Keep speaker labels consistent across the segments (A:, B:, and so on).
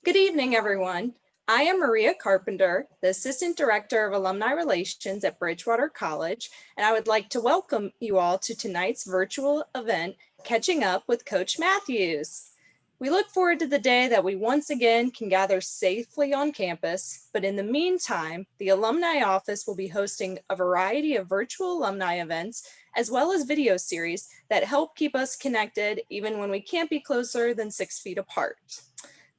A: Good evening, everyone. I am Maria Carpenter, the Assistant Director of Alumni Relations at Bridgewater College, and I would like to welcome you all to tonight's virtual event, Catching Up with Coach Mathews. We look forward to the day that we once again can gather safely on campus, but in the meantime, the Alumni Office will be hosting a variety of virtual alumni events, as well as video series that help keep us connected even when we can't be closer than 6 feet apart.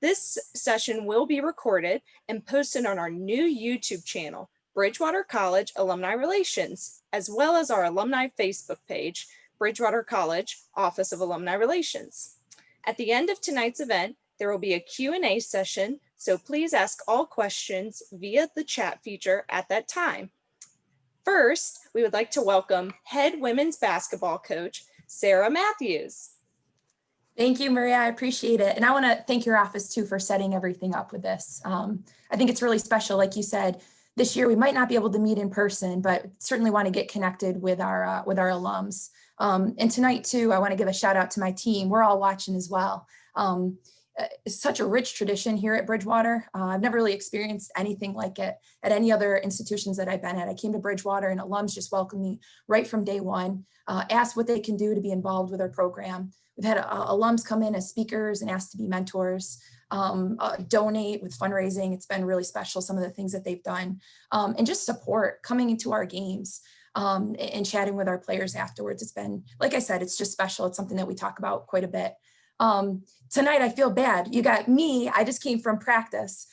A: This session will be recorded and posted on our new YouTube channel, Bridgewater College Alumni Relations, as well as our alumni Facebook page, Bridgewater College Office of Alumni Relations. At the end of tonight's event, there will be a Q&A session, so please ask all questions via the chat feature at that time. First, we would like to welcome head women's basketball coach, Sarah Mathews.
B: Thank you, Maria. I appreciate it. And I want to thank your office too for setting everything up with this. I think it's really special. Like you said, this year we might not be able to meet in person, but certainly want to get connected with our alums. And tonight too, I want to give a shout out to my team. We're all watching as well. It's such a rich tradition here at Bridgewater. I've never really experienced anything like it at any other institutions that I've been at. I came to Bridgewater and alums just welcomed me right from day one, asked what they can do to be involved with our program. We've had alums come in as speakers and asked to be mentors, donate with fundraising. It's been really special, some of the things that they've done, and just support coming into our games and chatting with our players afterwards. It's been, like I said, it's just special. It's something that we talk about quite a bit. Tonight, I feel bad. You got me. I just came from practice.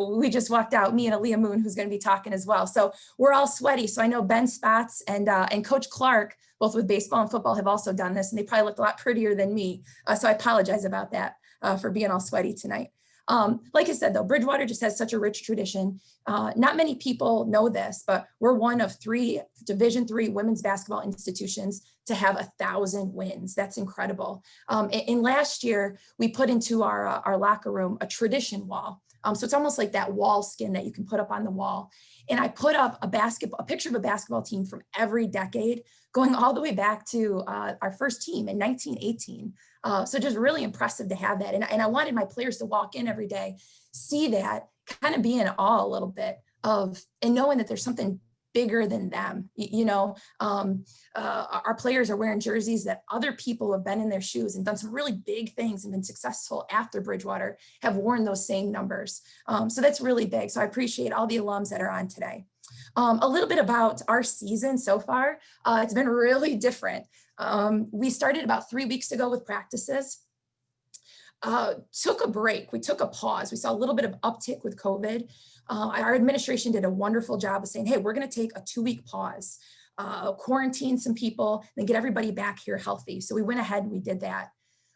B: We just walked out, me and Aaliyah Moon, who's going to be talking as well. So we're all sweaty. So I know Ben Spatz and Coach Clark, both with baseball and football, have also done this, and they probably look a lot prettier than me. So I apologize about that for being all sweaty tonight. Like I said, though, Bridgewater just has such a rich tradition. Not many people know this, but we're one of 3 Division III women's basketball institutions to have 1,000 wins. That's incredible. And last year, we put into our locker room a tradition wall. So it's almost like that wall skin that you can put up on the wall. And I put up a picture of a basketball team from every decade, going all the way back to our first team in 1918. So just really impressive to have that. And I wanted my players to walk in every day, see that, kind of be in awe a little bit of, and knowing that there's something bigger than them. Our players are wearing jerseys that other people have been in their shoes and done some really big things and been successful after Bridgewater have worn those same numbers. So that's really big. So I appreciate all the alums that are on today. A little bit about our season so far. It's been really different. We started about 3 weeks ago with practices. Took a break. We took a pause. We saw a little bit of uptick with COVID. Our administration did a wonderful job of saying, hey, we're going to take a 2-week pause, quarantine some people, then get everybody back here healthy. So we went ahead and we did that.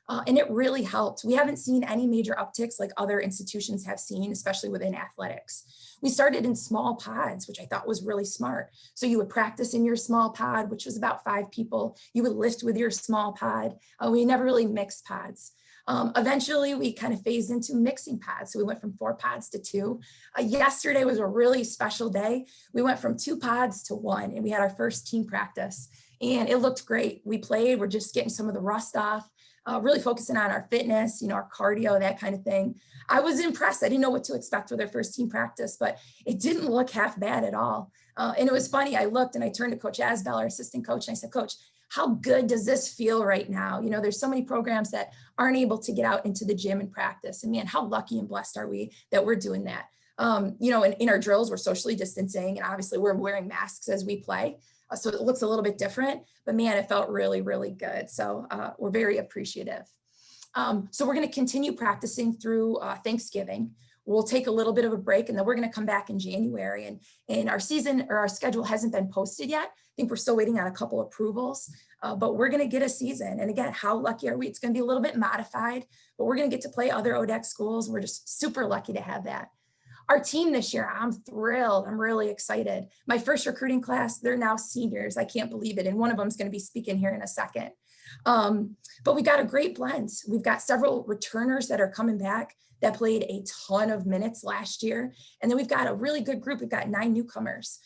B: And it really helped. We haven't seen any major upticks like other institutions have seen, especially within athletics. We started in small pods, which I thought was really smart. So you would practice in your small pod, which was about 5 people. You would lift with your small pod. We never really mixed pods. Eventually, we kind of phased into mixing pods. So we went from 4 pods to 2. Yesterday was a really special day. We went from 2 pods to 1, and we had our first team practice. And it looked great. We played. We're just getting some of the rust off, really focusing on our fitness, our cardio, that kind of thing. I was impressed. I didn't know what to expect with our first team practice, but it didn't look half bad at all. And it was funny. I looked and I turned to Coach Asbell, our assistant coach, and I said, Coach, how good does this feel right now? There's so many programs that aren't able to get out into the gym and practice. And man, how lucky and blessed are we that we're doing that? In our drills, we're socially distancing, and obviously we're wearing masks as we play. So it looks a little bit different, but man, it felt really, really good. So we're very appreciative. So we're going to continue practicing through Thanksgiving. We'll take a little bit of a break, and then we're going to come back in January. And our season or our schedule hasn't been posted yet. I think we're still waiting on a couple approvals, but we're going to get a season. And again, how lucky are we? It's going to be a little bit modified, but we're going to get to play other ODEC schools. We're just super lucky to have that. Our team this year, I'm thrilled. I'm really excited. My first recruiting class, they're now seniors. I can't believe it. And one of them is going to be speaking here in a second. But we got a great blend. We've got several returners that are coming back that played a ton of minutes last year. And then we've got a really good group. We've got 9 newcomers,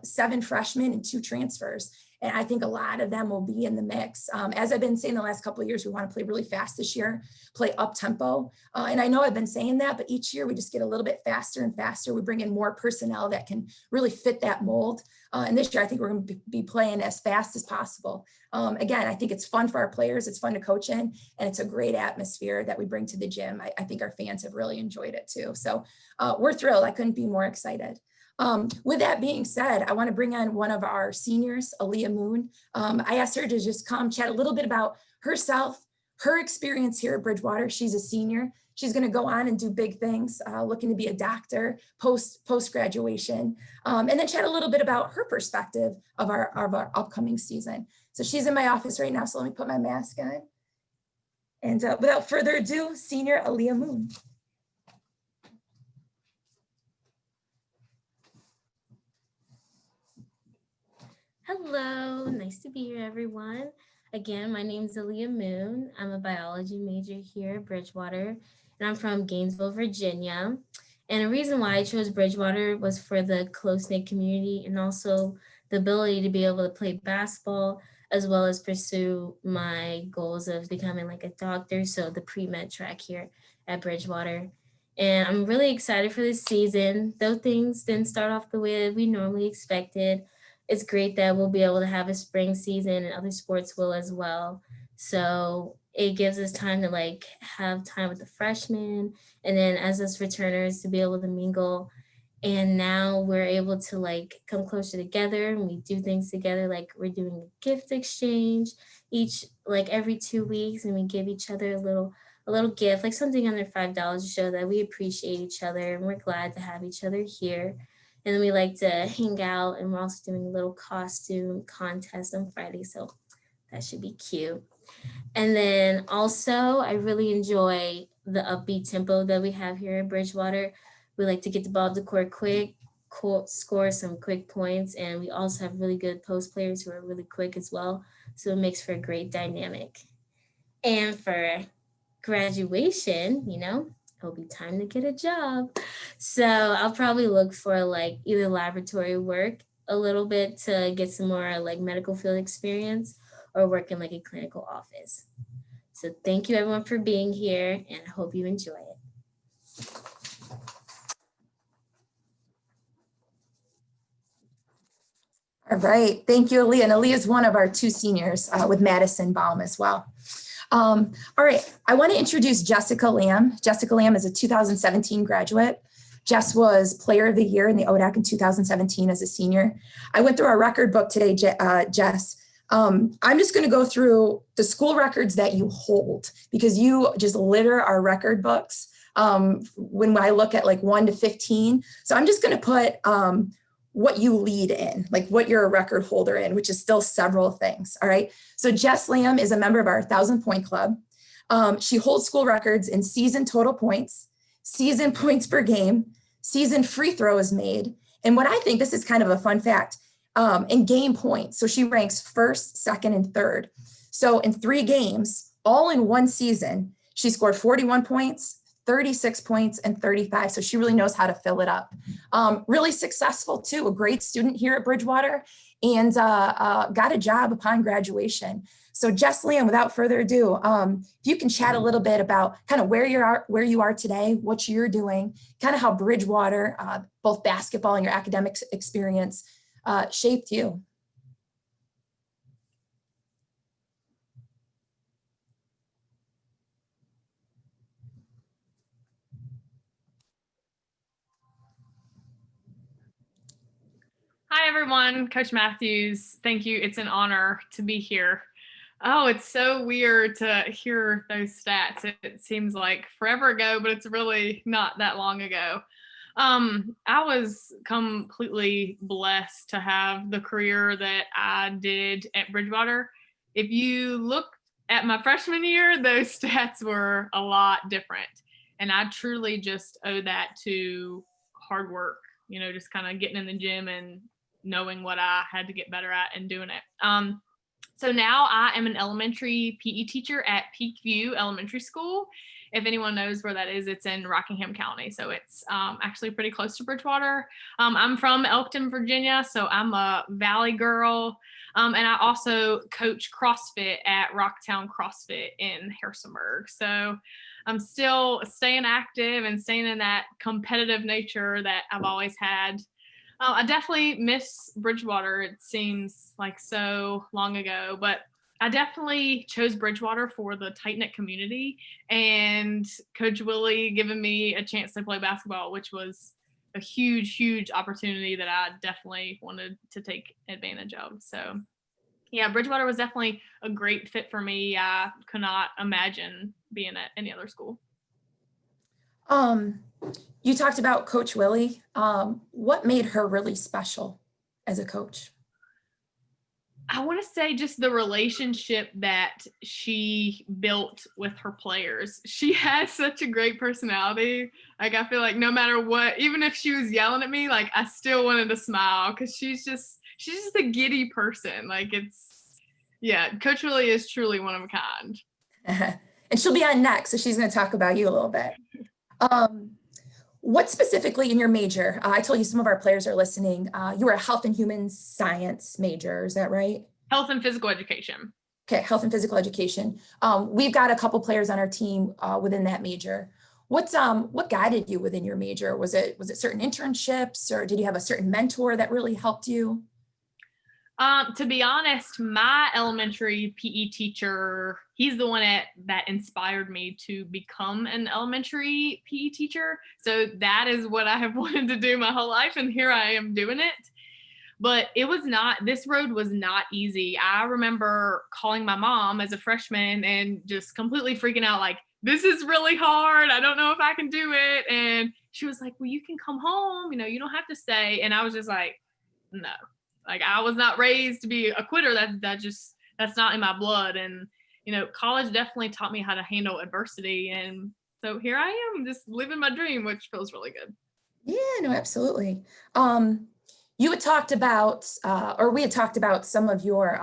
B: 7 freshmen and 2 transfers. And I think a lot of them will be in the mix. As I've been saying the last couple of years, we want to play really fast this year, play up tempo. And I know I've been saying that, but each year we just get a little bit faster and faster. We bring in more personnel that can really fit that mold. And this year, I think we're going to be playing as fast as possible. Again, I think it's fun for our players. It's fun to coach in, and it's a great atmosphere that we bring to the gym. I think our fans have really enjoyed it too. So we're thrilled. I couldn't be more excited. With that being said, I want to bring on one of our seniors, Aaliyah Moon. I asked her to just come chat a little bit about herself, her experience here at Bridgewater. She's a senior. She's going to go on and do big things, looking to be a doctor post-graduation, and then chat a little bit about her perspective of our upcoming season. So she's in my office right now, so let me put my mask on. And without further ado, Senior Aaliyah Moon.
C: Hello, nice to be here, everyone. Again, my name is Aaliyah Moon. I'm a biology major here at Bridgewater, and I'm from Gainesville, Virginia. And the reason why I chose Bridgewater was for the close-knit community and also the ability to be able to play basketball as well as pursue my goals of becoming like a doctor, so the pre-med track here at Bridgewater. And I'm really excited for this season. Though things didn't start off the way that we normally expected, it's great that we'll be able to have a spring season and other sports will as well. So it gives us time to like have time with the freshmen and then as us returners to be able to mingle. And now we're able to like come closer together and we do things together. Like we're doing a gift exchange every 2 weeks, and we give each other a little gift, like something under $5 to show that we appreciate each other and we're glad to have each other here. And then we like to hang out, and we're also doing a little costume contest on Friday. So that should be cute. And then also I really enjoy the upbeat tempo that we have here at Bridgewater. We like to get the ball to the court quick, score some quick points. And we also have really good post players who are really quick as well. So it makes for a great dynamic. And for graduation, it'll be time to get a job. So I'll probably look for like either laboratory work a little bit to get some more like medical field experience or work in like a clinical office. So thank you everyone for being here, and I hope you enjoy it.
B: All right, thank you, Aaliyah. And Aaliyah is one of our 2 seniors with Madison Baum as well. All right, I want to introduce Jessica Lam. Jessica Lam is a 2017 graduate. Jess was Player of the Year in the ODAC in 2017 as a senior. I went through our record book today, Jess. I'm just going to go through the school records that you hold because you just litter our record books when I look at like 1 to 15. So I'm just going to put what you lead in, like what you're a record holder in, which is still several things. All right. So Jess Lam is a member of our 1,000-point club. She holds school records in season total points, season points per game, season free throws made. And what I think, this is kind of a fun fact, in game points. So she ranks 1st, 2nd, and 3rd. So in 3 games, all in one season, she scored 41 points, 36 points, and 35. So she really knows how to fill it up. Really successful too, a great student here at Bridgewater, and got a job upon graduation. So Jess Lam, without further ado, if you can chat a little bit about kind of where you are today, what you're doing, kind of how Bridgewater, both basketball and your academic experience shaped you.
D: Hi, everyone. Coach Mathews. Thank you. It's an honor to be here. Oh, it's so weird to hear those stats. It seems like forever ago, but it's really not that long ago. I was completely blessed to have the career that I did at Bridgewater. If you look at my freshman year, those stats were a lot different. And I truly just owe that to hard work, just kind of getting in the gym and knowing what I had to get better at and doing it. So now I am an elementary PE teacher at Peakview Elementary School. If anyone knows where that is, it's in Rockingham County. So it's actually pretty close to Bridgewater. I'm from Elkton, Virginia, so I'm a Valley girl. And I also coach CrossFit at Rocktown CrossFit in Harrisonburg. So I'm still staying active and staying in that competitive nature that I've always had. I definitely miss Bridgewater. It seems like so long ago, but I definitely chose Bridgewater for the tight-knit community and Coach Willi giving me a chance to play basketball, which was a huge, huge opportunity that I definitely wanted to take advantage of. So yeah, Bridgewater was definitely a great fit for me. I could not imagine being at any other school.
B: You talked about Coach Willi. What made her really special as a coach?
D: I want to say just the relationship that she built with her players. She has such a great personality. Like, I feel like no matter what, even if she was yelling at me, like, I still wanted to smile because she's just a giddy person. Like, Coach Willi is truly one of a kind.
B: And she'll be on next, so she's going to talk about you a little bit. What specifically in your major? I told you some of our players are listening. You were a health and human science major, is that right?
D: Health and physical education.
B: Okay, health and physical education. We've got a couple players on our team within that major. What guided you within your major? Was it certain internships, or did you have a certain mentor that really helped you?
D: To be honest, my elementary PE teacher, he's the one that inspired me to become an elementary PE teacher. So that is what I have wanted to do my whole life, and here I am doing it. But this road was not easy. I remember calling my mom as a freshman and just completely freaking out, like, this is really hard. I don't know if I can do it. And she was like, well, you can come home. You don't have to stay. And I was just like, no. Like, I was not raised to be a quitter. That's not in my blood. And, college definitely taught me how to handle adversity. And so here I am just living my dream, which feels really good.
B: Yeah, no, absolutely. You had talked about, we had talked about some of your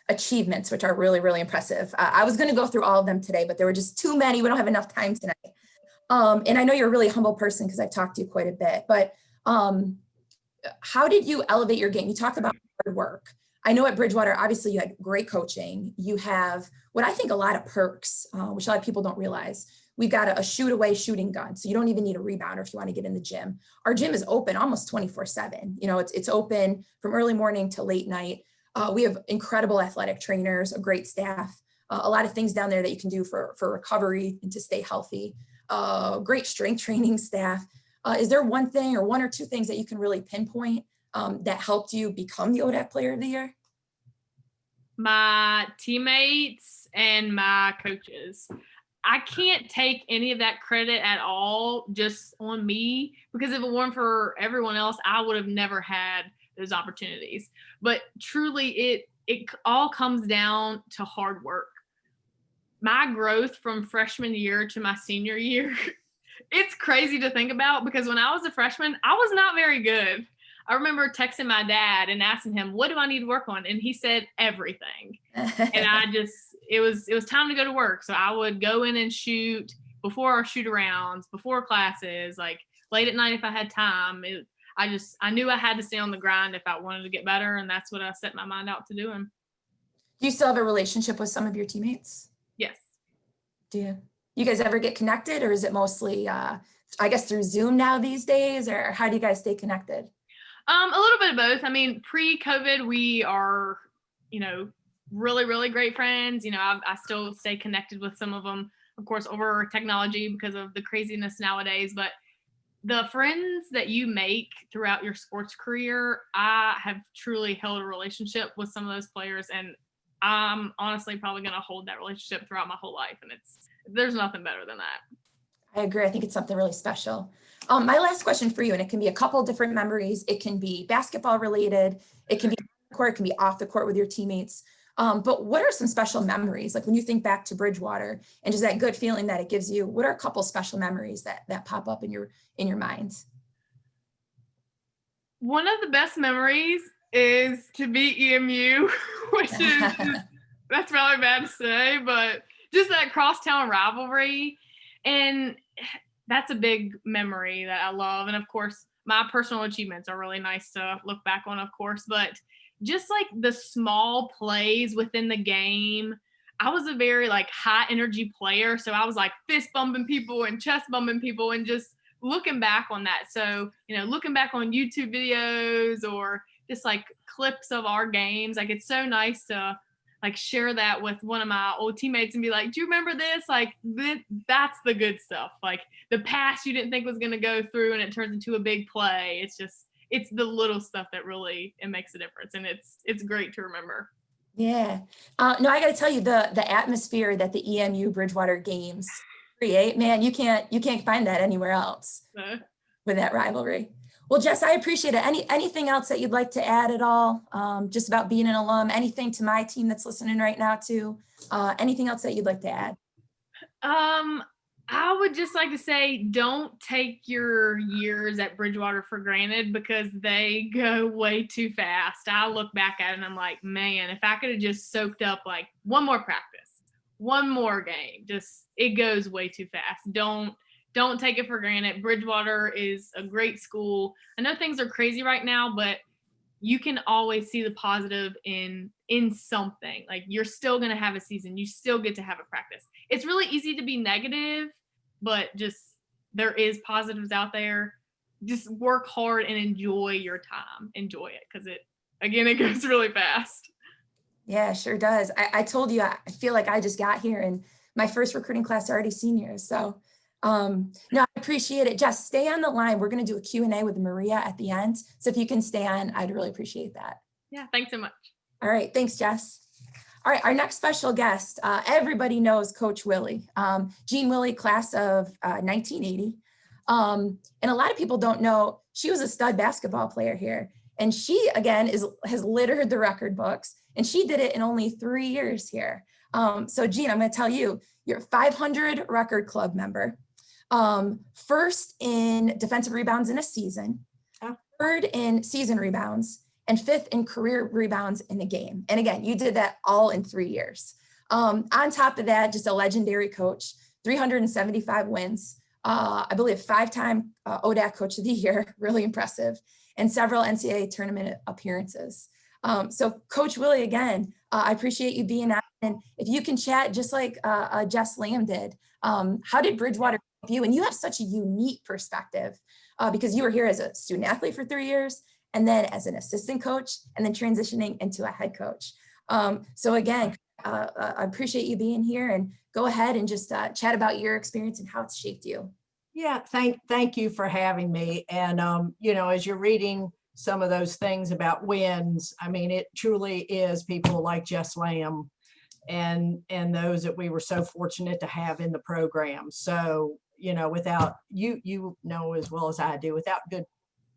B: achievements, which are really, really impressive. I was going to go through all of them today, but there were just too many. We don't have enough time tonight. And I know you're a really humble person because I've talked to you quite a bit, but how did you elevate your game? You talked about hard work. I know at Bridgewater, obviously you had great coaching. You have what I think a lot of perks, which a lot of people don't realize. We've got a shoot away shooting gun. So you don't even need a rebounder if you want to get in the gym. Our gym is open almost 24/7. It's open from early morning to late night. We have incredible athletic trainers, a great staff, a lot of things down there that you can do for recovery and to stay healthy. Great strength training staff. Is there one thing or one or two things that you can really pinpoint that helped you become the ODAC Player of the Year?
D: My teammates and my coaches. I can't take any of that credit at all just on me, because if it weren't for everyone else, I would have never had those opportunities. But truly, it all comes down to hard work. My growth from freshman year to my senior year, it's crazy to think about, because when I was a freshman, I was not very good. I remember texting my dad and asking him, what do I need to work on? And he said everything. And it was time to go to work. So I would go in and shoot before our shoot arounds, before classes, like late at night if I had time. I knew I had to stay on the grind if I wanted to get better. And that's what I set my mind out to doing.
B: Do you still have a relationship with some of your teammates?
D: Yes.
B: Do you guys ever get connected, or is it mostly, I guess, through Zoom now these days, or how do you guys stay connected?
D: A little bit of both. I mean, pre-COVID, we are, really, really great friends. I still stay connected with some of them, of course, over technology because of the craziness nowadays. But the friends that you make throughout your sports career, I have truly held a relationship with some of those players, and I'm honestly probably going to hold that relationship throughout my whole life. And there's nothing better than that.
B: I agree. I think it's something really special. My last question for you, and it can be a couple different memories. It can be basketball related. It can be on the court. It can be off the court with your teammates. But what are some special memories? Like when you think back to Bridgewater and just that good feeling that it gives you, what are a couple special memories that pop up in your mind?
D: One of the best memories is to beat EMU, which is that's really bad to say, but just that crosstown rivalry. And that's a big memory that I love. And of course, my personal achievements are really nice to look back on, of course, but just like the small plays within the game. I was a very like high energy player. So I was like fist bumping people and chest bumping people and just looking back on that. So, looking back on YouTube videos or just like clips of our games, like it's so nice to like share that with one of my old teammates and be like, do you remember this? Like that's the good stuff. Like the pass you didn't think was going to go through and it turns into a big play. It's the little stuff that really, it makes a difference. And it's great to remember.
B: Yeah. No, I got to tell you the atmosphere that the EMU Bridgewater games create, man, you can't find that anywhere else with that rivalry. Well, Jess, I appreciate it. Anything else that you'd like to add at all? Just about being an alum, anything to my team that's listening right now too? Anything else that you'd like to add?
D: I would just like to say, don't take your years at Bridgewater for granted because they go way too fast. I look back at it and I'm like, man, if I could have just soaked up like one more practice, one more game, just it goes way too fast. Don't take it for granted. Bridgewater is a great school. I know things are crazy right now, but you can always see the positive in something. Like you're still going to have a season. You still get to have a practice. It's really easy to be negative, but just there is positives out there. Just work hard and enjoy your time. Enjoy it because it goes really fast.
B: Yeah, sure does. I told you, I feel like I just got here and my first recruiting class are already seniors. So no, I appreciate it. Jess, stay on the line. We're going to do a Q&A with Maria at the end. So if you can stay on, I'd really appreciate that.
D: Yeah, thanks so much. All
B: right. Thanks, Jess. All right. Our next special guest, everybody knows Coach Willi, Jean Willi, class of 1980. And a lot of people don't know she was a stud basketball player here. And she, again, has littered the record books. And she did it in only 3 years here. So Jean, I'm going to tell you, you're a 500 record club member. First in defensive rebounds in a season, third in season rebounds, and fifth in career rebounds in a game. And again, you did that all in 3 years. On top of that, just a legendary coach, 375 wins, I believe 5-time ODAC Coach of the Year, really impressive, and several NCAA tournament appearances. So Coach Willi, again, I appreciate you being on. And if you can chat just like Jess Lam did, how did Bridgewater help you? And you have such a unique perspective because you were here as a student athlete for 3 years, and then as an assistant coach, and then transitioning into a head coach. So again, I appreciate you being here, and go ahead and just chat about your experience and how it's shaped you.
E: Yeah, thank you for having me. And, as you're reading some of those things about wins, I mean, it truly is people like Jess Lam and those that we were so fortunate to have in the program. So, without you know as well as I do, without good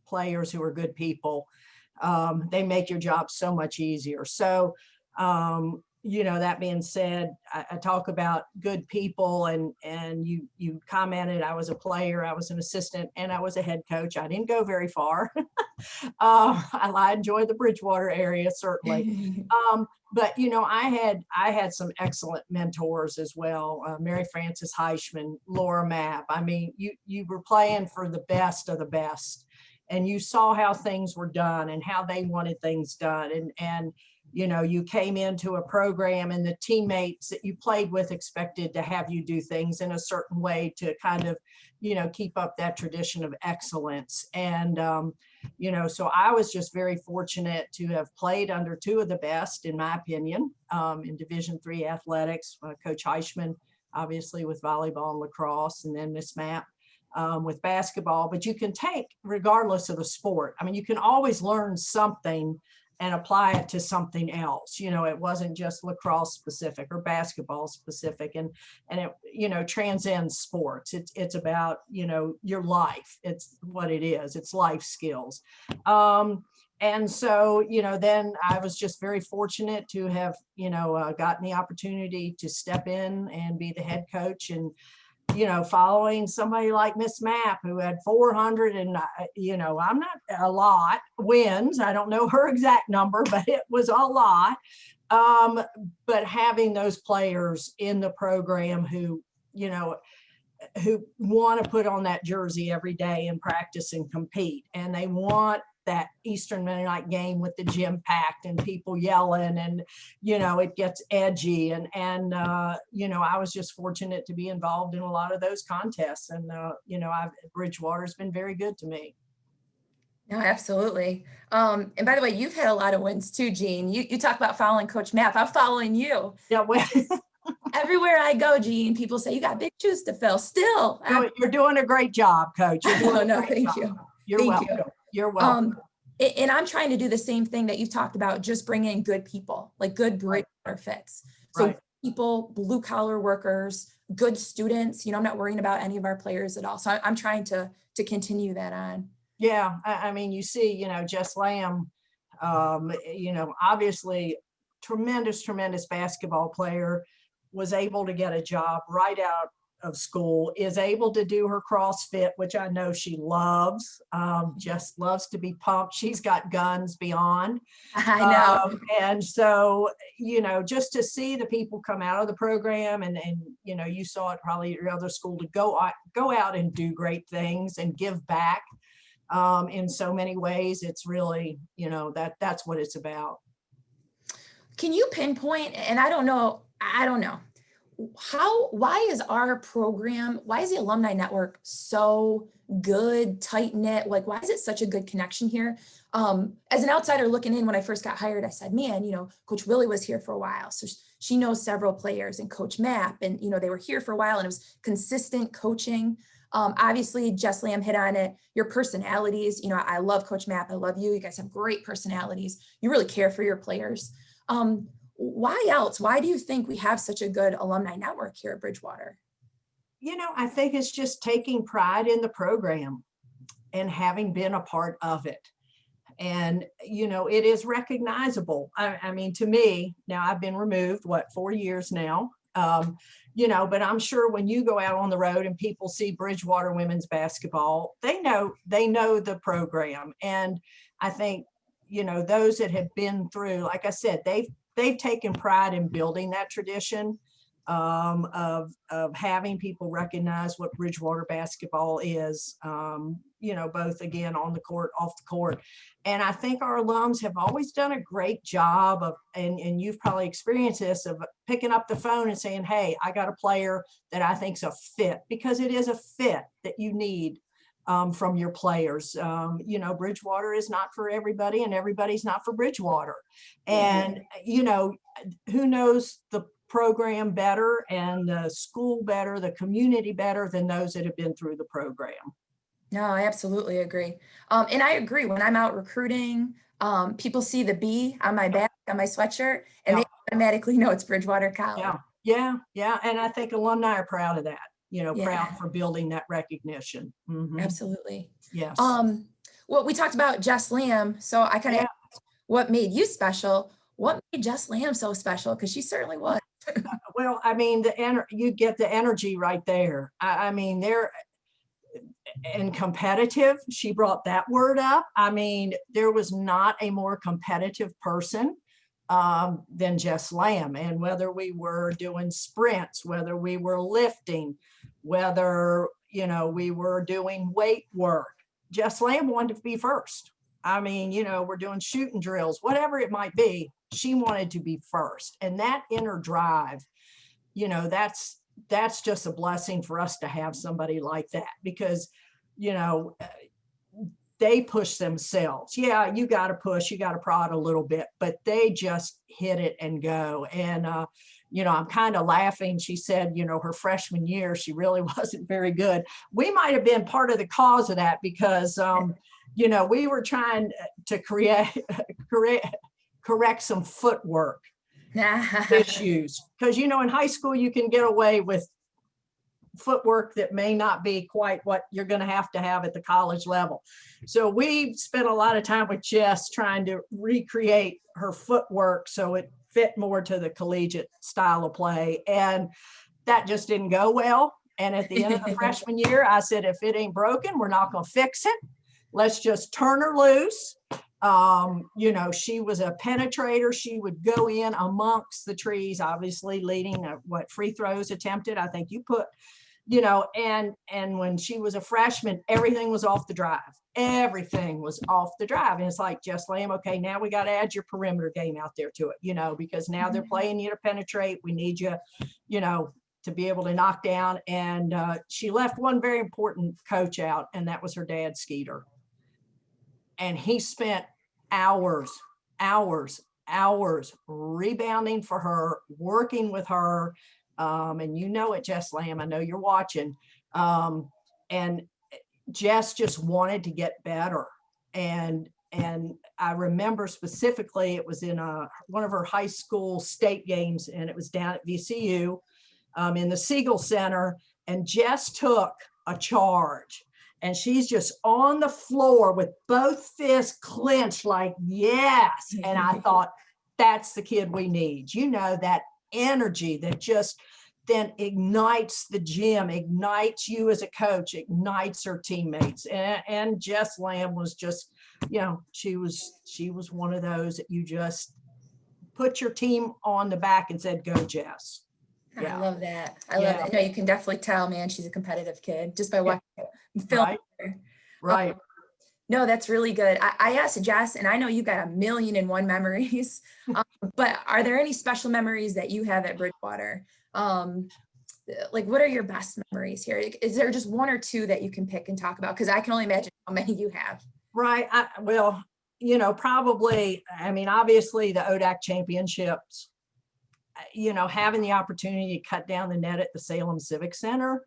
E: players who are good people, they make your job so much easier. So, that being said, I talk about good people, and you commented I was a player, I was an assistant, and I was a head coach. I didn't go very far. I enjoyed the Bridgewater area, certainly. But I had some excellent mentors as well. Mary Frances Heishman, Laura Mapp. I mean, you were playing for the best of the best, and you saw how things were done and how they wanted things done. And you came into a program and the teammates that you played with expected to have you do things in a certain way to kind of, keep up that tradition of excellence. And, so I was just very fortunate to have played under two of the best, in my opinion, in Division III athletics, Coach Heishman, obviously with volleyball and lacrosse, and then Miss Mapp with basketball. But you can take, regardless of the sport, I mean, you can always learn something and apply it to something else. It wasn't just lacrosse specific or basketball specific, and it, transcends sports. It's about, your life. It's what it is. It's life skills. And so, then I was just very fortunate to have, gotten the opportunity to step in and be the head coach. And, following somebody like Miss Mapp, who had 400 and, I'm not a lot wins. I don't know her exact number, but it was a lot. But having those players in the program who want to put on that jersey every day and practice and compete, and they want that Eastern Mennonite game with the gym packed and people yelling, and it gets edgy, and I was just fortunate to be involved in a lot of those contests, and Bridgewater's been very good to me.
B: No, absolutely. And by the way, you've had a lot of wins too, Jean. You talk about following Coach Mapp. I'm following you.
E: Yeah, well,
B: everywhere I go, Jean, people say you got big shoes to fill. Still,
E: you're doing a great job, Coach. You're doing
B: thank you.
E: You're welcome. You're welcome.
B: And I'm trying to do the same thing that you've talked about, just bring in good people, like good Bridgewater fits. So people, blue collar workers, good students, I'm not worrying about any of our players at all. So I'm trying to continue that on.
E: Yeah. I mean, you see, Jess Lam, obviously tremendous basketball player, was able to get a job right out of school, is able to do her CrossFit, which I know she loves, just loves to be pumped. She's got guns beyond.
B: I know.
E: And so, just to see the people come out of the program, and you saw it probably at your other school, to go out and do great things and give back in so many ways. It's really, that's what it's about.
B: Can you pinpoint, and I don't know, why is our program, why is the Alumni Network so good, tight knit? Like, why is it such a good connection here? As an outsider looking in, when I first got hired, I said, man, Coach Willi was here for a while. So she knows several players, and Coach Mapp, and, they were here for a while, and it was consistent coaching. Obviously, Jess Lam hit on it. Your personalities, I love Coach Mapp. I love you. You guys have great personalities. You really care for your players. Why else? Why do you think we have such a good alumni network here at Bridgewater?
E: I think it's just taking pride in the program and having been a part of it. And, it is recognizable. I mean, to me, now I've been removed, 4 years now, but I'm sure when you go out on the road and people see Bridgewater women's basketball, they know the program. And I think, those that have been through, like I said, they've taken pride in building that tradition of having people recognize what Bridgewater basketball is, both again on the court, off the court. And I think our alums have always done a great job of, and you've probably experienced this, of picking up the phone and saying, hey, I got a player that I think's a fit, because it is a fit that you need from your players. Bridgewater is not for everybody, and everybody's not for Bridgewater. And, who knows the program better and the school better, the community better than those that have been through the program.
B: No, I absolutely agree. And I agree, when I'm out recruiting, people see the B on my back, on my sweatshirt, and they automatically know it's Bridgewater College.
E: Yeah. And I think alumni are proud of that. Proud for building that recognition. Mm-hmm.
B: Absolutely.
E: Yes.
B: Well, we talked about Jess Lam, so I kind of asked, what made you special? What made Jess Lam so special? Because she certainly was.
E: Well, I mean, you get the energy right there. I mean, and competitive. She brought that word up. I mean, there was not a more competitive person than Jess Lam. And whether we were doing sprints, whether we were lifting, whether, we were doing weight work, Jess Lam wanted to be first. I mean, we're doing shooting drills, whatever it might be, she wanted to be first. And that inner drive, that's just a blessing for us to have somebody like that, because, they push themselves. Yeah, you got to push, you got to prod a little bit, but they just hit it and go. And, I'm kind of laughing. She said, her freshman year, she really wasn't very good. We might have been part of the cause of that, because, we were trying to correct some footwork issues. Because, in high school, you can get away with footwork that may not be quite what you're going to have at the college level. So we spent a lot of time with Jess trying to recreate her footwork so it fit more to the collegiate style of play. And that just didn't go well. And at the end of the freshman year, I said, if it ain't broken, we're not going to fix it. Let's just turn her loose. You know, she was a penetrator. She would go in amongst the trees, obviously leading what free throws attempted. I think you put, you know, and when she was a freshman, everything was off the drive. Everything was off the drive. And it's like, Jess Lam, okay, now we got to add your perimeter game out there to it, you know, because now they're playing you to penetrate. We need you, you know, to be able to knock down. And she left one very important coach out, and that was her dad, Skeeter. And he spent hours rebounding for her, working with her. And you know it, Jess Lam, I know you're watching. And Jess just wanted to get better. And I remember specifically, it was in one of her high school state games, and it was down at VCU in the Siegel Center. And Jess took a charge. And she's just on the floor with both fists clenched, like, yes. And I thought, that's the kid we need. You know, that energy that just then ignites the gym, ignites you as a coach, ignites her teammates. And Jess Lam was just, you know, she was one of those that you just put your team on the back and said, go, Jess.
B: Yeah. I love that. I love that. No, you can definitely tell, man, she's a competitive kid just by watching film.
E: Right.
B: No, that's really good. I asked Jess, and I know you got 1,000,001 memories, but are there any special memories that you have at Bridgewater? Like, what are your best memories here? Is there just one or two that you can pick and talk about? Because I can only imagine how many you have.
E: Right. Well, you know, probably, I mean, obviously the ODAC championships, you know, having the opportunity to cut down the net at the Salem Civic Center,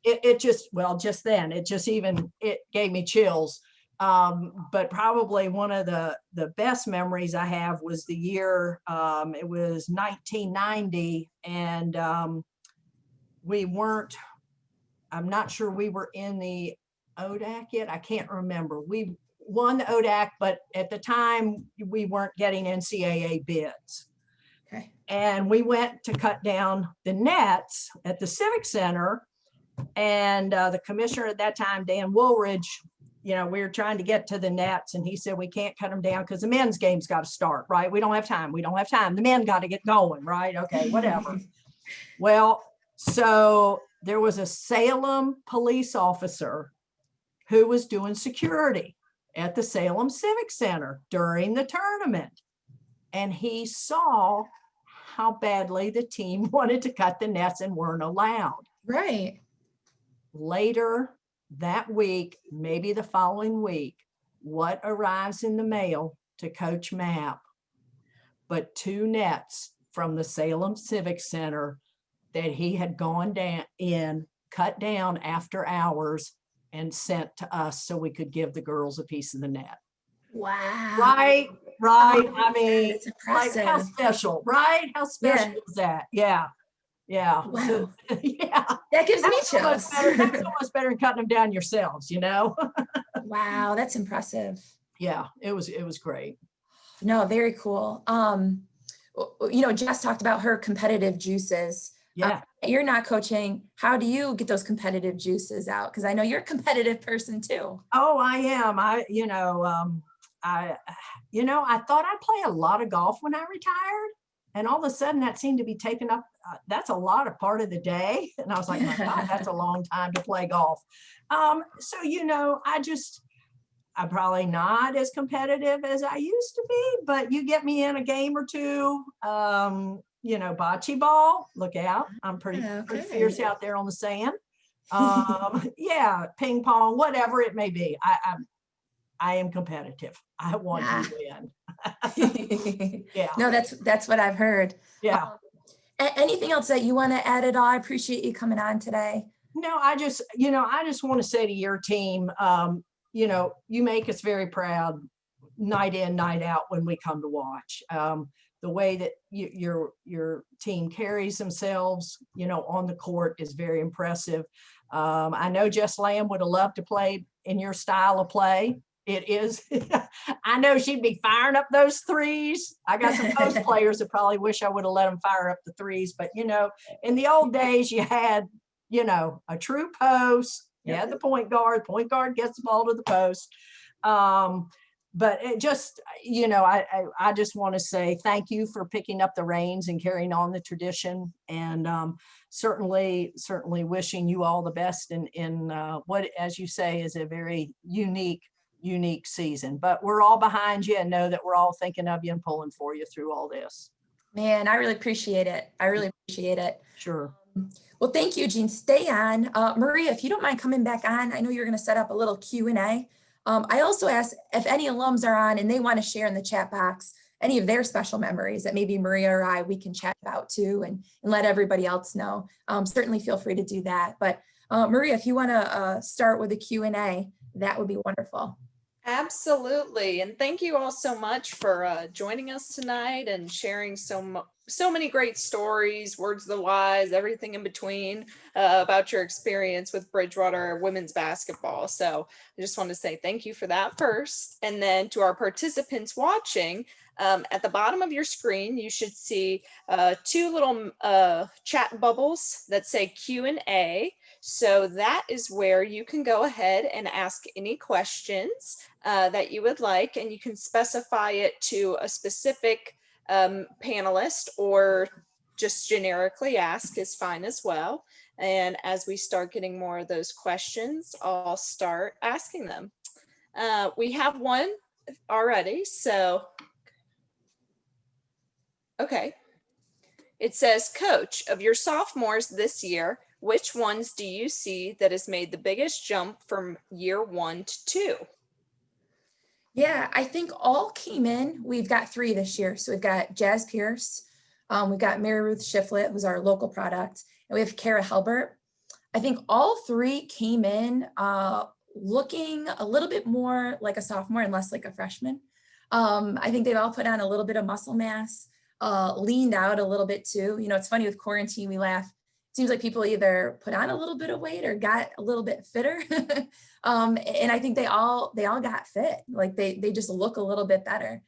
E: it just, well, just then, it gave me chills. But probably one of the best memories I have was the year, it was 1990, and I'm not sure we were in the ODAC yet. I can't remember. We won the ODAC, but at the time we weren't getting NCAA bids.
B: Okay.
E: And we went to cut down the nets at the Civic Center, and the commissioner at that time, Dan Woolridge, you know, we were trying to get to the nets, and he said, we can't cut them down because the men's game's got to start, right? We don't have time. The men got to get going, right? Okay, whatever. Well, so there was a Salem police officer who was doing security at the Salem Civic Center during the tournament. And he saw how badly the team wanted to cut the nets and weren't allowed.
B: Right.
E: Later that week, maybe the following week, what arrives in the mail to Coach Mapp? But 2 nets from the Salem Civic Center that he had gone down cut down after hours and sent to us so we could give the girls a piece of the net.
B: Wow.
E: Right.
B: Oh,
E: I mean,
B: it's impressive.
E: like, how special, right? How special is that? Yeah.
B: Wow.
E: So, yeah.
B: That gives me chills.
E: That's almost better than cutting them down yourselves, you know?
B: Wow, that's impressive.
E: Yeah, it was great.
B: No, very cool. You know, Jess talked about her competitive juices.
E: Yeah.
B: You're not coaching. How do you get those competitive juices out? Because I know you're a competitive person too.
E: Oh, I am. I thought I'd play a lot of golf when I retired, and all of a sudden that seemed to be taken up. That's a lot of part of the day. And I was like, my God, that's a long time to play golf. So, you know, I'm probably not as competitive as I used to be, but you get me in a game or two. You know, bocce ball, look out. I'm pretty fierce out there on the sand. Yeah, ping pong, whatever it may be. I am competitive. I want to win. Yeah.
B: No, that's what I've heard.
E: Yeah.
B: Anything else that you want to add at all? I appreciate you coming on today.
E: No, I just want to say to your team, you know, you make us very proud night in, night out when we come to watch. The way that your team carries themselves, you know, on the court is very impressive. I know Jess Lam would have loved to play in your style of play. It is. I know she'd be firing up those threes. I got some post players that probably wish I would have let them fire up the threes. But, you know, in the old days, you had a true post.
B: Yep.
E: Yeah, the point guard gets the ball to the post. But it just, I just want to say thank you for picking up the reins and carrying on the tradition, and certainly wishing you all the best in what, as you say, is a very unique season. But we're all behind you, and know that we're all thinking of you and pulling for you through all this.
B: Man, I really appreciate it.
E: Sure.
B: Well, thank you, Jean. Stay on. Maria, if you don't mind coming back on, I know you're going to set up a little Q&A. I also asked if any alums are on and they want to share in the chat box any of their special memories that maybe Maria or we can chat about too, and let everybody else know. Certainly feel free to do that. But Maria, if you want to start with a Q&A, that would be wonderful.
A: Absolutely. And thank you all so much for joining us tonight and sharing so many great stories, words of the wise, everything in between about your experience with Bridgewater women's basketball. So I just want to say thank you for that first. And then to our participants watching, at the bottom of your screen, you should see two little chat bubbles that say Q&A. So that is where you can go ahead and ask any questions that you would like, and you can specify it to a specific panelist, or just generically ask is fine as well. And as we start getting more of those questions, I'll start asking them. We have one already, so okay. It says, Coach, of your sophomores this year, which ones do you see that has made the biggest jump from year 1 to 2?
B: Yeah, I think all came in. We've got 3 this year. So we've got Jazz Pierce, we've got Mary Ruth Shiflett, who's our local product, and we have Kara Helbert. I think all 3 came in looking a little bit more like a sophomore and less like a freshman. I think they've all put on a little bit of muscle mass, leaned out a little bit too. It's funny with quarantine, we laugh. Seems like people either put on a little bit of weight or got a little bit fitter. And I think they all got fit. Like they just look a little bit better.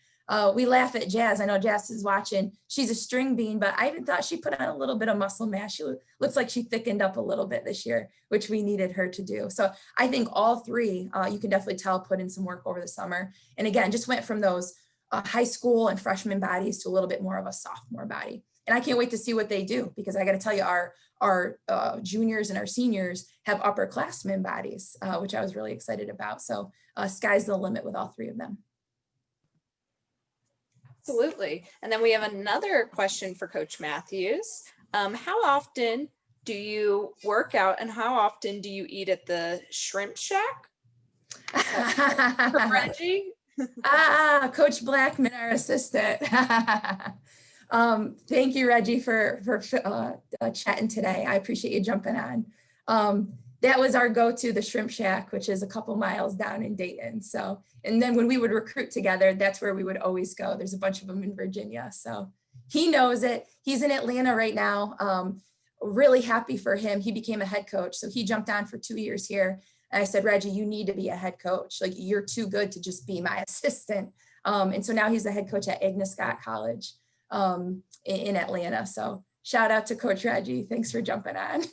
B: We laugh at Jazz. I know Jazz is watching. She's a string bean, but I even thought she put on a little bit of muscle mass. She looks like she thickened up a little bit this year, which we needed her to do. So I think all 3, you can definitely tell, put in some work over the summer. And again, just went from those high school and freshman bodies to a little bit more of a sophomore body. And I can't wait to see what they do, because I got to tell you, our juniors and our seniors have upperclassmen bodies, which I was really excited about. So sky's the limit with all 3 of them.
A: Absolutely. And then we have another question for Coach Mathews. How often do you work out, and how often do you eat at the Shrimp Shack? For Reggie?
B: Coach Blackman, our assistant. Thank you, Reggie, for chatting today. I appreciate you jumping on. That was our go-to, the Shrimp Shack, which is a couple miles down in Dayton. So, and then when we would recruit together, that's where we would always go. There's a bunch of them in Virginia. So he knows it. He's in Atlanta right now. Really happy for him. He became a head coach. So he jumped on for 2 years here. And I said, Reggie, you need to be a head coach. Like, you're too good to just be my assistant. And so now he's the head coach at Agnes Scott College in Atlanta. So shout out to Coach Reggie. Thanks for jumping on.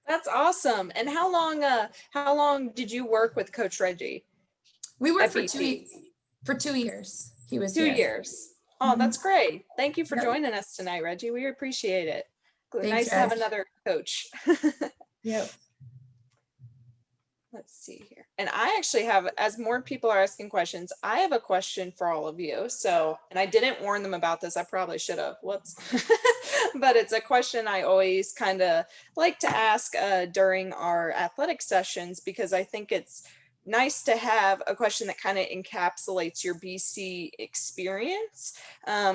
A: That's awesome. And how long did you work with Coach Reggie?
B: We worked for 2 years. He was
A: 2
B: here.
A: years. Oh, that's great. Thank you for joining us tonight, Reggie. We appreciate it.
B: Thanks,
A: nice to have another coach.
B: Yep.
A: Let's see here. And I actually have, as more people are asking questions, I have a question for all of you. So, and I didn't warn them about this. I probably should have. Whoops. But it's a question I always kind of like to ask during our athletic sessions, because I think it's nice to have a question that kind of encapsulates your BC experience.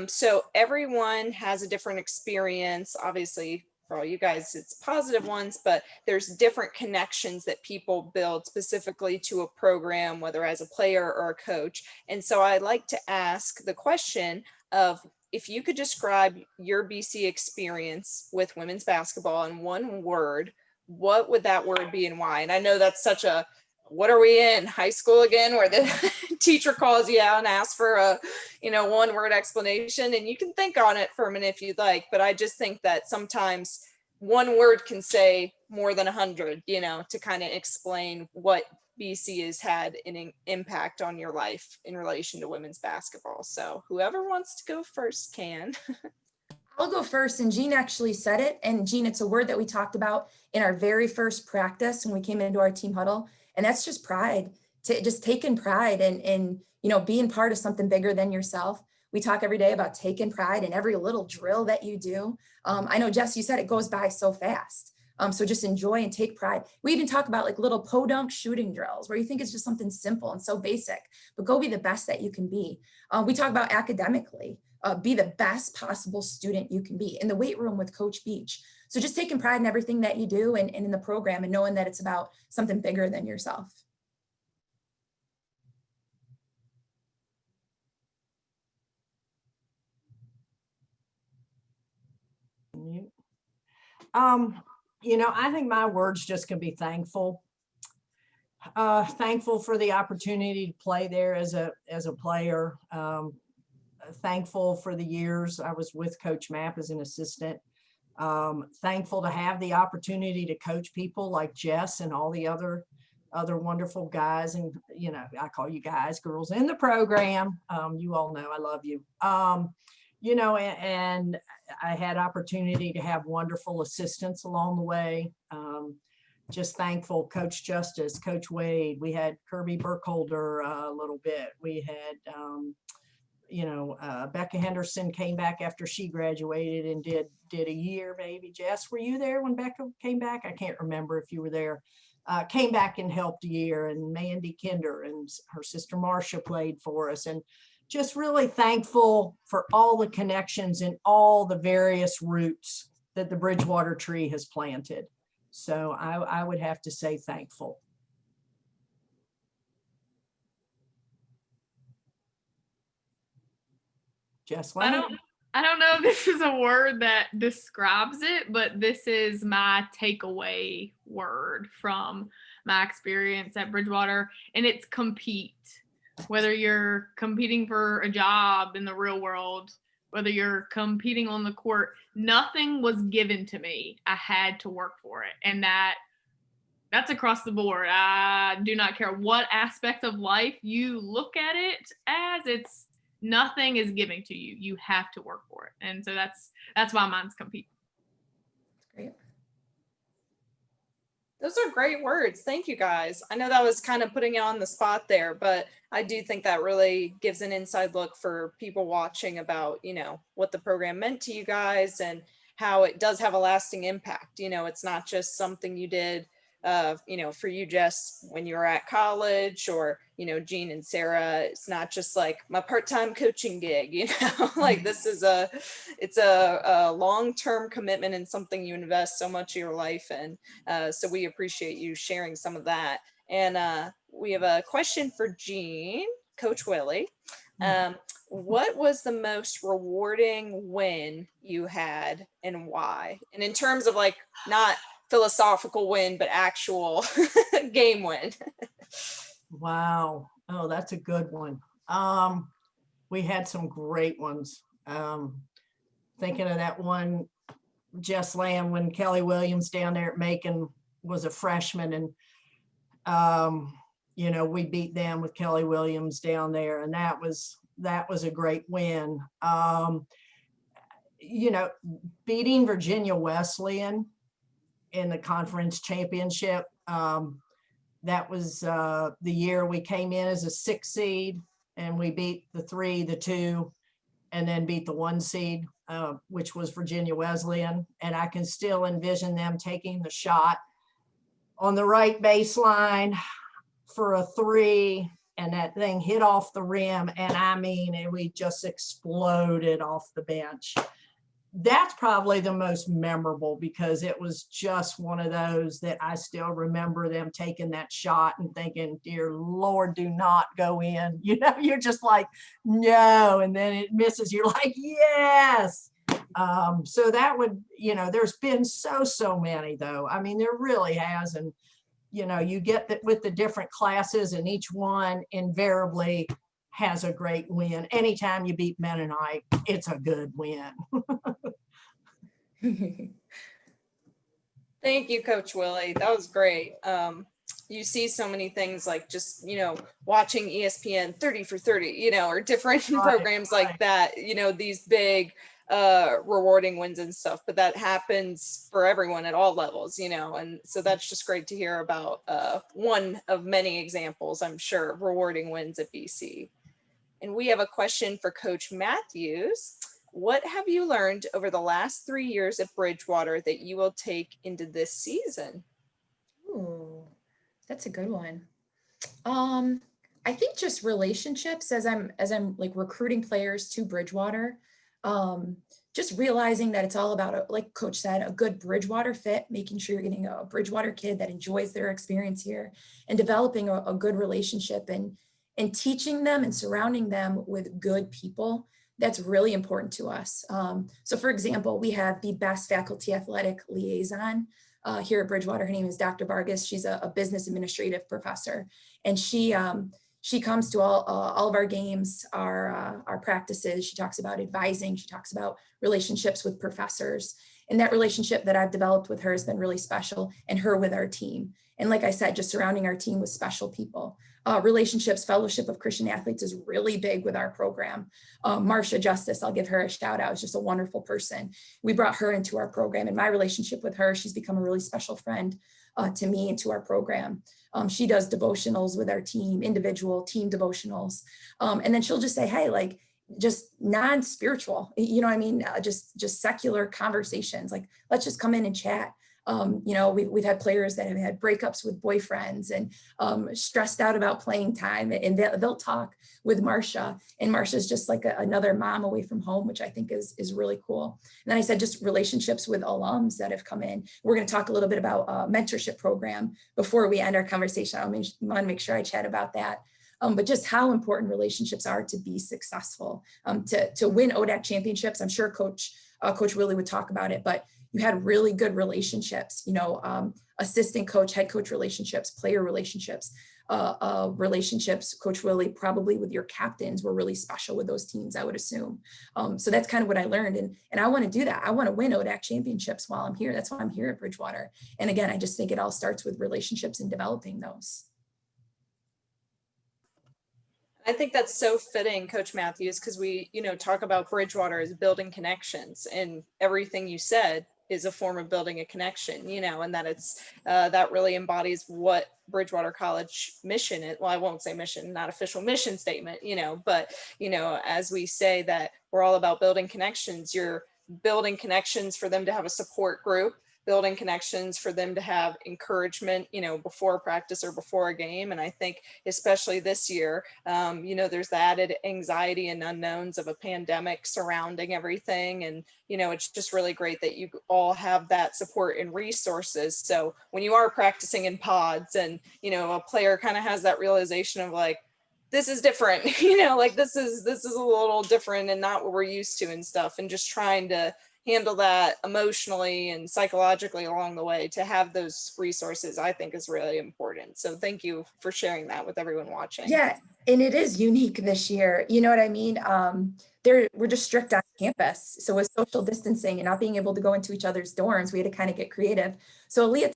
A: So everyone has a different experience, obviously. For all you guys, it's positive ones, but there's different connections that people build specifically to a program, whether as a player or a coach. And so I like to ask the question of, if you could describe your BC experience with women's basketball in one word, what would that word be and why? And I know that's such a, what are we in, high school again, where the teacher calls you out and asks for a, one word explanation, and you can think on it for a minute if you'd like. But I just think that sometimes one word can say more than 100, you know, to kind of explain what BC has had an impact on your life in relation to women's basketball. So whoever wants to go first can.
B: I'll go first, and Jean actually said it. And Jean, it's a word that we talked about in our very first practice when we came into our team huddle. And that's just pride, to just taking pride and you know, being part of something bigger than yourself. We talk every day about taking pride in every little drill that you do. I know, Jess, you said it goes by so fast. So just enjoy and take pride. We even talk about like little podunk shooting drills where you think it's just something simple and so basic, but go be the best that you can be. We talk about academically. Be the best possible student you can be in the weight room with Coach Beach. So just taking pride in everything that you do and in the program, and knowing that it's about something bigger than yourself.
E: You know, I think my word's just gonna be thankful. Thankful for the opportunity to play there as a player. Thankful for the years I was with Coach Mapp as an assistant. Thankful to have the opportunity to coach people like Jess and all the other wonderful guys, and you know, I call you guys, girls in the program. You all know I love you. You know, and I had opportunity to have wonderful assistants along the way. Just thankful, Coach Justice, Coach Wade. We had Kirby Burkholder a little bit. We had you know, Becca Henderson came back after she graduated and did a year, maybe. Jess, were you there when Becca came back? I can't remember if you were there. Came back and helped a year, and Mandy Kinder and her sister Marcia played for us. And just really thankful for all the connections and all the various roots that the Bridgewater tree has planted. So I would have to say thankful. Jess Lam.
D: I don't know if this is a word that describes it, but this is my takeaway word from my experience at Bridgewater, and it's compete. Whether you're competing for a job in the real world, whether you're competing on the court, nothing was given to me. I had to work for it. And that's across the board. I do not care what aspect of life you look at it as. It's nothing is giving to you. You have to work for it. And so that's why mine's compete.
B: Great.
A: Those are great words. Thank you, guys. I know that was kind of putting you on the spot there, but I do think that really gives an inside look for people watching about, you know, what the program meant to you guys and how it does have a lasting impact. You know, it's not just something you did, you know, for you, Jess, when you were at college, or, you know, Jean and Sarah, it's not just like my part-time coaching gig, you know, like this is it's a long-term commitment and something you invest so much of your life in. So we appreciate you sharing some of that. And we have a question for Jean, Coach Willi. What was the most rewarding win you had and why? And in terms of like, not philosophical win, but actual game win.
E: Wow. Oh, that's a good one. We had some great ones. Thinking of that one, Jess Lam, when Kelly Williams down there at Macon was a freshman, and you know, we beat them with Kelly Williams down there, and that was a great win. You know, beating Virginia Wesleyan in the conference championship. That was the year we came in as a 6 seed, and we beat the 3, the 2, and then beat the 1 seed, which was Virginia Wesleyan. And I can still envision them taking the shot on the right baseline for a 3, and that thing hit off the rim. And I mean, and we just exploded off the bench. That's probably the most memorable, because it was just one of those that I still remember them taking that shot and thinking, dear Lord, do not go in. You know, you're just like, no. And then it misses. You're like, yes. So that would, you know, there's been so many though. I mean, there really has. And, you know, you get that with the different classes, and each one invariably has a great win. Anytime you beat Mennonite, it's a good win.
A: Thank you, Coach Willie. That was great. You see so many things like just, watching ESPN 30 for 30, or different programs like that, these big rewarding wins and stuff, but that happens for everyone at all levels, and so that's just great to hear about one of many examples, I'm sure, of rewarding wins at BC. And we have a question for Coach Mathews. What have you learned over the last 3 years at Bridgewater that you will take into this season?
B: Ooh, that's a good one. I think just relationships as I'm like recruiting players to Bridgewater, just realizing that it's all about, like Coach said, a good Bridgewater fit, making sure you're getting a Bridgewater kid that enjoys their experience here and developing a good relationship and teaching them and surrounding them with good people. That's really important to us. So for example, we have the best faculty athletic liaison here at Bridgewater. Her name is Dr. Vargas. She's a business administrative professor, and she comes to all of our games, our practices. She talks about advising. She talks about relationships with professors, and that relationship that I've developed with her has been really special, and her with our team. And like I said, just surrounding our team with special people. Relationships, Fellowship of Christian Athletes is really big with our program. Marcia Justice, I'll give her a shout out, is just a wonderful person. We brought her into our program, and my relationship with her, she's become a really special friend to me and to our program. She does devotionals with our team, individual team devotionals. And then she'll just say, hey, like, just non-spiritual, just secular conversations. Like, let's just come in and chat. We've had players that have had breakups with boyfriends and stressed out about playing time, and they'll talk with Marcia, and Marcia's just like another mom away from home, which I think is really cool. And then I said, just relationships with alums that have come in. We're going to talk a little bit about a mentorship program before we end our conversation. I want to make sure I chat about that. But just how important relationships are to be successful, to win ODAC championships. I'm sure Coach Willi would talk about it, but you had really good relationships, assistant coach, head coach relationships, player relationships, Coach Willi, probably with your captains were really special with those teams, I would assume. So that's kind of what I learned. And I want to do that. I want to win ODAC championships while I'm here. That's why I'm here at Bridgewater. And again, I just think it all starts with relationships and developing those.
A: I think that's so fitting, Coach Mathews, because we, talk about Bridgewater as building connections, and everything you said is a form of building a connection, and that it's that really embodies what Bridgewater College mission is. Well, I won't say mission, not official mission statement, but, as we say that we're all about building connections, you're building connections for them to have a support group, building connections for them to have encouragement, before practice or before a game. And I think especially this year, there's the added anxiety and unknowns of a pandemic surrounding everything. And, it's just really great that you all have that support and resources. So when you are practicing in pods and, a player kind of has that realization of like, this is different, like this is a little different and not what we're used to and stuff. And just trying to handle that emotionally and psychologically along the way, to have those resources, I think is really important. So thank you for sharing that with everyone watching.
B: Yeah, and it is unique this year. You know what I mean? We're just strict on campus. So with social distancing and not being able to go into each other's dorms, we had to kind of get creative. So Aaliyah,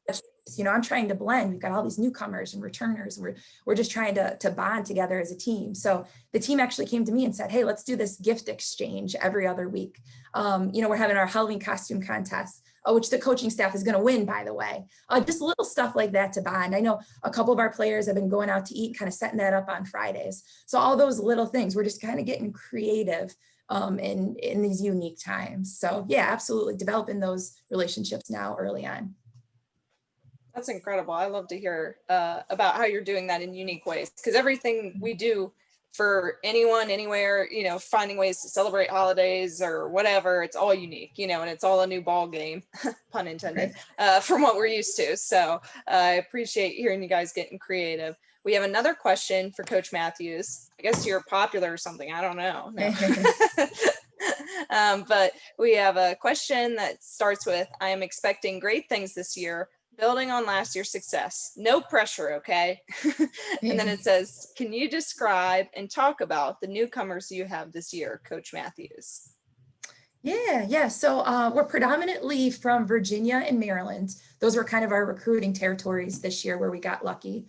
B: I'm trying to blend. We've got all these newcomers and returners. We're just trying to bond together as a team. So the team actually came to me and said, hey, let's do this gift exchange every other week. We're having our Halloween costume contest, which the coaching staff is going to win, by the way. Just little stuff like that to bond. I know a couple of our players have been going out to eat, kind of setting that up on Fridays. So all those little things, we're just kind of getting creative in these unique times. So yeah, absolutely developing those relationships now early on.
A: That's incredible. I love to hear about how you're doing that in unique ways, because everything we do for anyone, anywhere, finding ways to celebrate holidays or whatever, it's all unique, and it's all a new ball game, pun intended, from what we're used to. So I appreciate hearing you guys getting creative. We have another question for Coach Mathews. I guess you're popular or something. I don't know. No. But we have a question that starts with, I am expecting great things this year, building on last year's success. No pressure, okay? And then it says, can you describe and talk about the newcomers you have this year, Coach Mathews?
B: Yeah. So we're predominantly from Virginia and Maryland. Those were kind of our recruiting territories this year where we got lucky.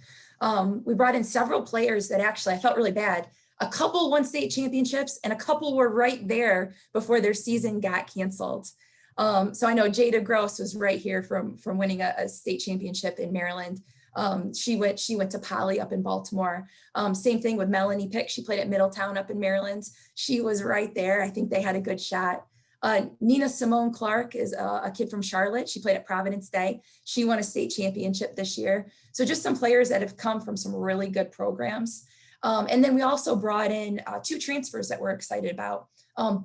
B: We brought in several players that actually I felt really bad. A couple won state championships and a couple were right there before their season got canceled. So I know Jada Gross was right here from winning a state championship in Maryland. She went to Poly up in Baltimore. Same thing with Melanie Pick. She played at Middletown up in Maryland. She was right there. I think they had a good shot. Nina Simone Clark is a kid from Charlotte. She played at Providence Day. She won a state championship this year. So just some players that have come from some really good programs. And then we also brought in 2 transfers that we're excited about.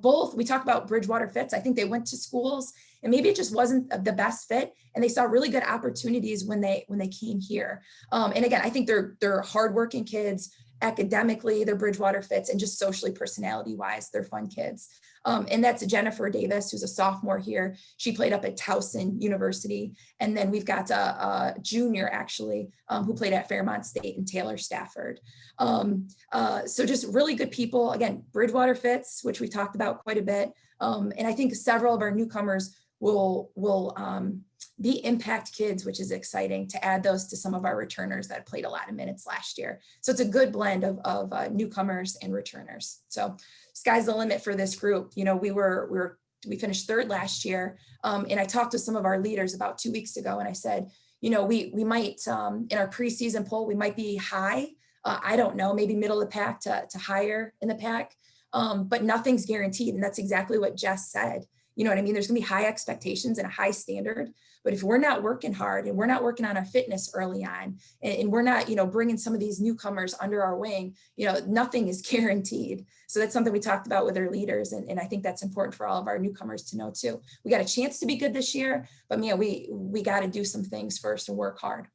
B: Both, we talk about Bridgewater fits. I think they went to schools and maybe it just wasn't the best fit. And they saw really good opportunities when they came here. And again, I think they're hardworking kids. Academically, they're Bridgewater fits, and just socially, personality wise, they're fun kids. And that's Jennifer Davis, who's a sophomore here. She played up at Towson University. And then we've got a junior actually, who played at Fairmont State, and Taylor Stafford. So just really good people. Again, Bridgewater fits, which we talked about quite a bit. And I think several of our newcomers will be impact kids, which is exciting to add those to some of our returners that played a lot of minutes last year. So it's a good blend of newcomers and returners. So sky's the limit for this group. You know, we finished 3rd last year. And I talked to some of our leaders about 2 weeks ago, and I said, you know, we might, in our preseason poll, we might be high. I don't know, maybe middle of the pack to higher in the pack, but nothing's guaranteed. And that's exactly what Jess said. You know what I mean? There's gonna be high expectations and a high standard, but if we're not working hard and we're not working on our fitness early on, and we're not, you know, bringing some of these newcomers under our wing, you know, nothing is guaranteed. So that's something we talked about with our leaders. And I think that's important for all of our newcomers to know too. We got a chance to be good this year, but man, we got to do some things first and work hard.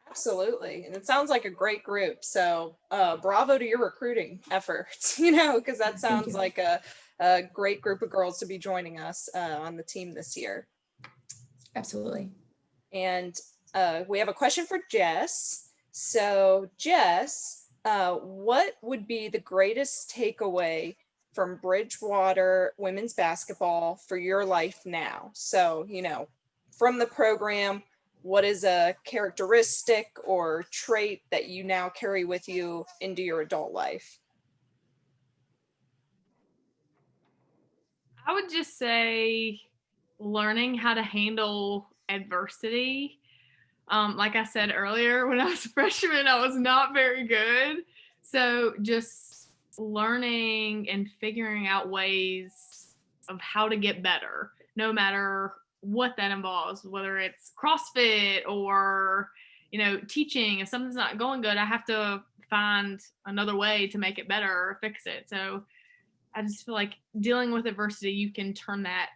A: Absolutely. And it sounds like a great group. So bravo to your recruiting efforts, you know, because that sounds like a great group of girls to be joining us on the team this year.
B: Absolutely.
A: And we have a question for Jess. So Jess, what would be the greatest takeaway from Bridgewater women's basketball for your life now? So, you know, from the program, what is a characteristic or trait that you now carry with you into your adult life?
D: I would just say learning how to handle adversity. Like I said earlier, when I was a freshman, I was not very good. So just learning and figuring out ways of how to get better, no matter what that involves, whether it's CrossFit or, you know, teaching. If something's not going good, I have to find another way to make it better or fix it. So I just feel like dealing with adversity, you can turn that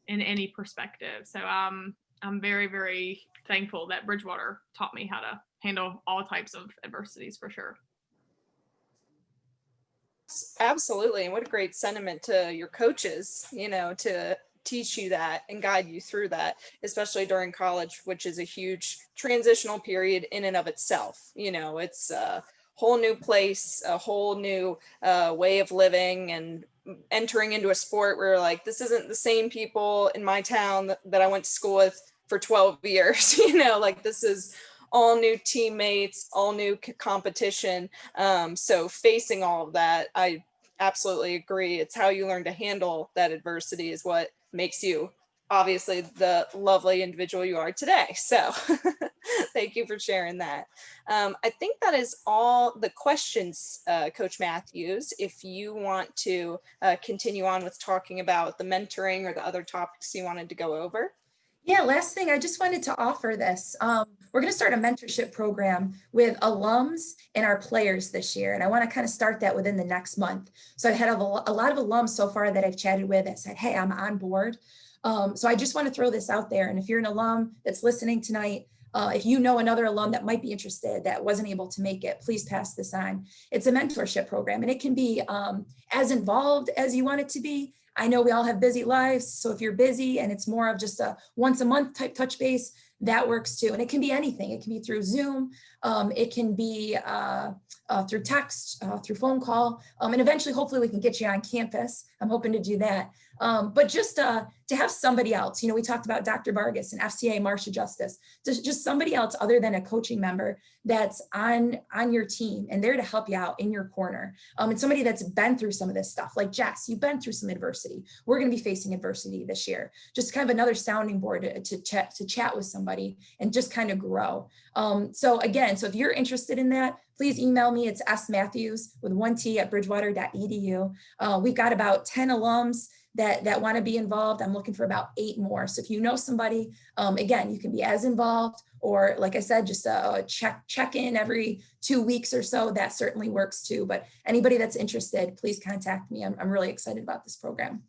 D: in any perspective. So I'm very, very thankful that Bridgewater taught me how to handle all types of adversities for sure.
A: Absolutely. And what a great sentiment to your coaches, you know, to teach you that and guide you through that, especially during college, which is a huge transitional period in and of itself. You know, it's a whole new place, a whole new way of living, and entering into a sport where like, this isn't the same people in my town that I went to school with for 12 years, you know, like this is all new teammates, all new competition. So facing all of that, I absolutely agree. It's how you learn to handle that adversity is what makes you obviously the lovely individual you are today. So thank you for sharing that. I think that is all the questions, Coach Mathews. If you want to continue on with talking about the mentoring or the other topics you wanted to go over.
B: Yeah, last thing, I just wanted to offer this. We're going to start a mentorship program with alums and our players this year. And I want to kind of start that within the next month. So I've had a lot of alums so far that I've chatted with that said, hey, I'm on board. So I just want to throw this out there. And if you're an alum that's listening tonight, if you know another alum that might be interested that wasn't able to make it, please pass this on. It's a mentorship program and it can be as involved as you want it to be. I know we all have busy lives. So if you're busy and it's more of just a once a month type touch base, that works too. And it can be anything. It can be through Zoom. It can be through text, through phone call. And eventually, hopefully we can get you on campus. I'm hoping to do that. But just to have somebody else, we talked about Dr. Vargas and FCA, Marcia Justice, just somebody else other than a coaching member that's on your team and there to help you out in your corner. And somebody that's been through some of this stuff, like Jess, you've been through some adversity. We're going to be facing adversity this year. Just kind of another sounding board to chat with somebody and just kind of grow. So if you're interested in that, please email me. It's smatthews with 1T at bridgewater.edu. We've got about 10 alums that want to be involved. I'm looking for about 8 more. So if you know somebody, again, you can be as involved, or like I said, just check in every 2 weeks or so. That certainly works too. But anybody that's interested, please contact me. I'm really excited about this program.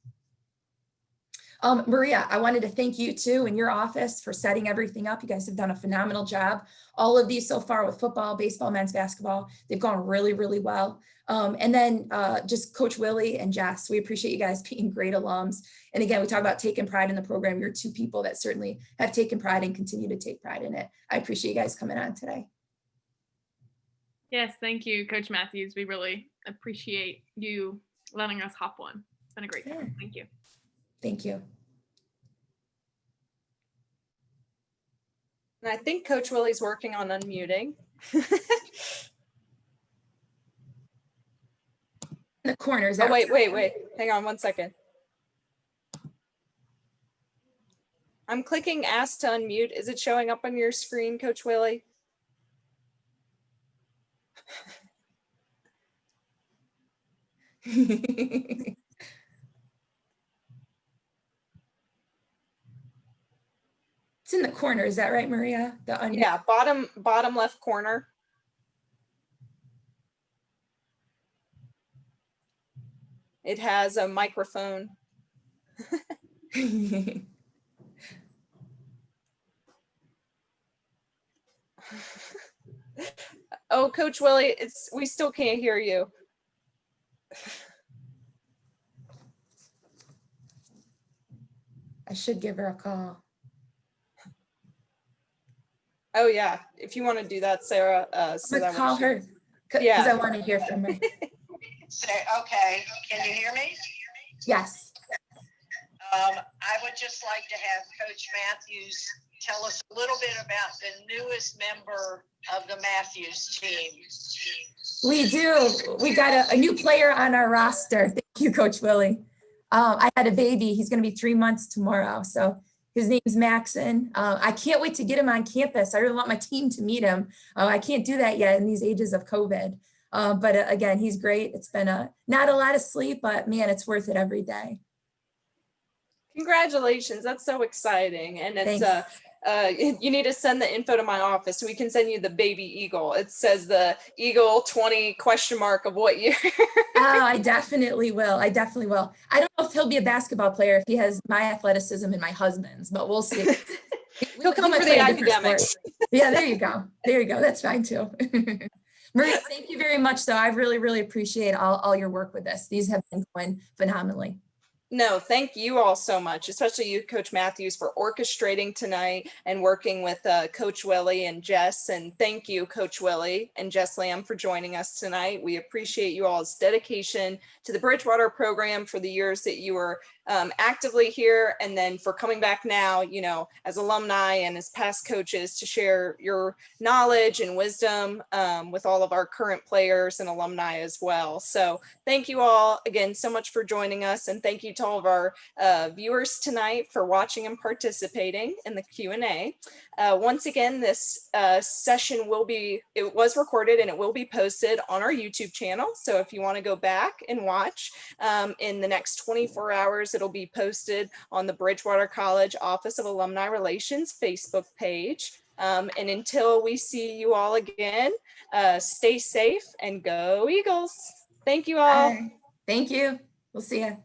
B: Maria, I wanted to thank you too in your office for setting everything up. You guys have done a phenomenal job. All of these so far with football, baseball, men's basketball, they've gone really, really well. And then just Coach Willi and Jess, we appreciate you guys being great alums. And again, we talk about taking pride in the program. You're 2 people that certainly have taken pride and continue to take pride in it. I appreciate you guys coming on today.
D: Yes, thank you, Coach Mathews. We really appreciate you letting us hop on. It's been a great time. Thank you.
B: Thank you.
A: And I think Coach Willi's working on unmuting.
B: In the corner. Is
A: Oh,
B: that
A: wait. Hang on 1 second. I'm clicking ask to unmute. Is it showing up on your screen, Coach Willi?
B: It's in the corner. Is that right, Maria? The unmute.
A: Yeah, bottom left corner. It has a microphone. Oh, Coach Willi, we still can't hear you.
B: I should give her a call.
A: Oh yeah, if you want to do that, Sarah.
B: So that call her because I want to hear from her.
F: Okay, can you hear me?
B: Yes.
F: I would just like to have Coach Mathews tell us a little bit about the newest member of the Mathews team.
B: We do. We got a new player on our roster. Thank you, Coach Willi. I had a baby. He's going to be 3 months tomorrow. So his name's Maxon. I can't wait to get him on campus. I really want my team to meet him. I can't do that yet in these ages of COVID. But again, he's great. It's been not a lot of sleep, but man, it's worth it every day.
A: Congratulations. That's so exciting. And it's you need to send the info to my office so we can send you the baby eagle. It says the eagle 20 ? Of what year.
B: Oh, I definitely will. I definitely will. I don't know if he'll be a baskaetball player if he has my athleticism and my husband's, but we'll see.
A: He'll come for the academics.
B: Yeah, there you go. There you go. That's fine too. Maria, thank you very much. So I really, really appreciate all your work with this. These have been going phenomenally.
A: No, thank you all so much, especially you, Coach Mathews, for orchestrating tonight and working with Coach Willi and Jess. And thank you, Coach Willi and Jess Lam, for joining us tonight. We appreciate you all's dedication to the Bridgewater program for the years that you were actively here, and then for coming back now, as alumni and as past coaches, to share your knowledge and wisdom with all of our current players and alumni as well. So thank you all again so much for joining us, and thank you to all of our viewers tonight for watching and participating in the Q&A. Once again, this session was recorded and it will be posted on our YouTube channel. So if you want to go back and watch in the next 24 hours, it'll be posted on the Bridgewater College Office of Alumni Relations Facebook page. And until we see you all again, stay safe and go Eagles. Thank you all.
B: Thank you. We'll see you.